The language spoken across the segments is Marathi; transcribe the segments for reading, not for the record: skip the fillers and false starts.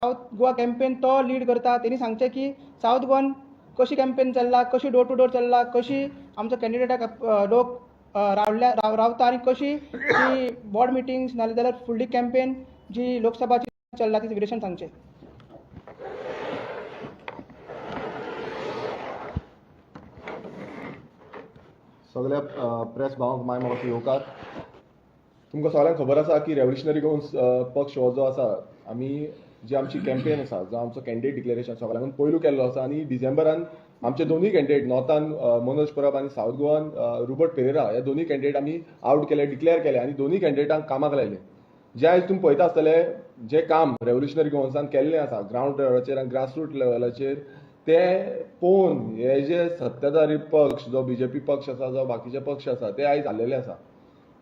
साऊथ गोवा कॅम्पेन तो लीड करता. त्यांनी सांगचे की साऊथ गोवन कशी कॅम्पेन चल्ला, कशी डोर टू डोर चल्ला, कशी आमच्या कॅन्डिडेटाक लोक रावता आणि कशी ती बोर्ड मिटिंग्स नाजाल्यार फुडली कॅम्पेन जी लोकसभाची चल्ला ती विरेशन सांगचे. सगळ्या प्रेस भावांक माय मावशी येवकार. तुमकां सगळ्यांक खबर आसा की रेव्होल्युशनरी गोवन्स पक्ष हो जो आसा, आमी जी आमची कॅम्पेन आसा, जो आमचो कॅन्डिडेट डिक्लेरेशन सगळ्यांकून पयलू केल्लो आसा आनी डिसेंबरान आमचे दोनूय कॅन्डिडेट नॉर्थान मनोज परब आनी साऊथ गोवान रुबर्ट पेरेरा ह्या दोनूय कॅन्डिडेट आमी आउट केले, डिक्लेअर केले आनी दोनूय कॅन्डिडेटांक कामाक लायले. जे आयज तुमी पळयता आसतले जे काम रेव्होल्युशनरी गोवन्सान केल्लें आसा ग्रावंड लेवलाचेर आनी ग्रासरूट लेवलाचेर, ते पळोवन हे जे सत्ताधारी पक्ष जो बीजेपी पक्ष आसा, जो बाकीचे पक्ष आसा, ते आयज हारलेले आसा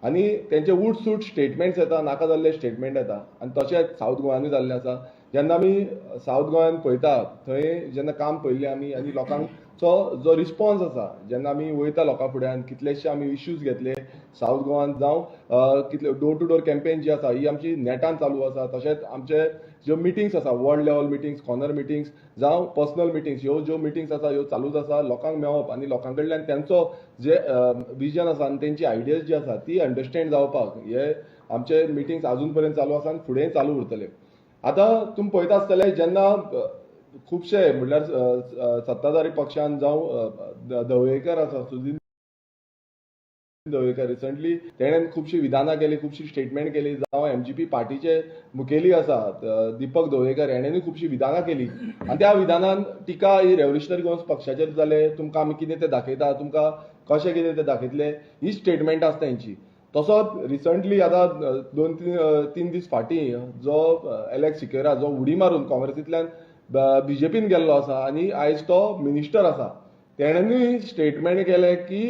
आनी तेंचे उठसूट स्टेटमेंट्स येता, नाका जाल्ले स्टेटमेंट येता आनी तशेंच साऊथ गोवानूय जाल्लें आसा. जेन्ना आमी साऊथ गोंयान पळयता थंय जेन्ना काम पळयल्लें आमी आनी लोकांचो जो रिस्पॉन्स आसा, जेन्ना आमी वयता लोकां फुड्यान कितलेशे आमी इश्यूज घेतले साऊथ गोवान, जावं कितले डोर टू डोर कॅम्पेन जी आसा ही आमची नेटान चालू आसा. तशेंच आमचे ज्यो मिटिंग्स आसा, world level meetings, corner meetings, जावं पर्सनल मिटिंग्स, ह्यो ज्यो मिटिंग्स आसा ह्यो चालूच आसा. लोकांक मेळप आनी लोकां कडल्यान तेंचो जे विजन आसा आनी तेंची आयडियाज जी आसा ती अंडरस्टँड जावपाक हे आमचे मिटिंग्स आजून पर्यंत चालू आसा आनी फुडेंय चालू उरतले. आतां तुमी पळयता आसतले जेन्ना खुबशे म्हणल्यार सत्ताधारी पक्षान जावं ढवळीकर आसा, सुदीन ढवळीकर, रिसंटली तेणेन खुबशी विधानां केली, खुबशी स्टेटमेंट केली. जावं एमजीपी पार्टीचे मुखेली आसा दीपक ढवळीकर, हेणेनूय खुबशी विधानां केली आनी त्या विधानान टिका ही रेव्होल्युशनरी गोवन्स पक्षाचेर जाले. तुमकां आमी कितें तें दाखयता, तुमकां कशें कितें तें दाखयतले, ही स्टेटमेंट आसा तेंची. तसोच रिसंटली आतां 2-3 दीस फाटीं जो एलेक्स सिक्वेरा जो उडी मारून काँग्रेसींतल्यान बीजेपीन गेल्लो आसा आनी आयज तो मिनिस्टर आसा, तेणेनूय स्टेटमेंट केलें की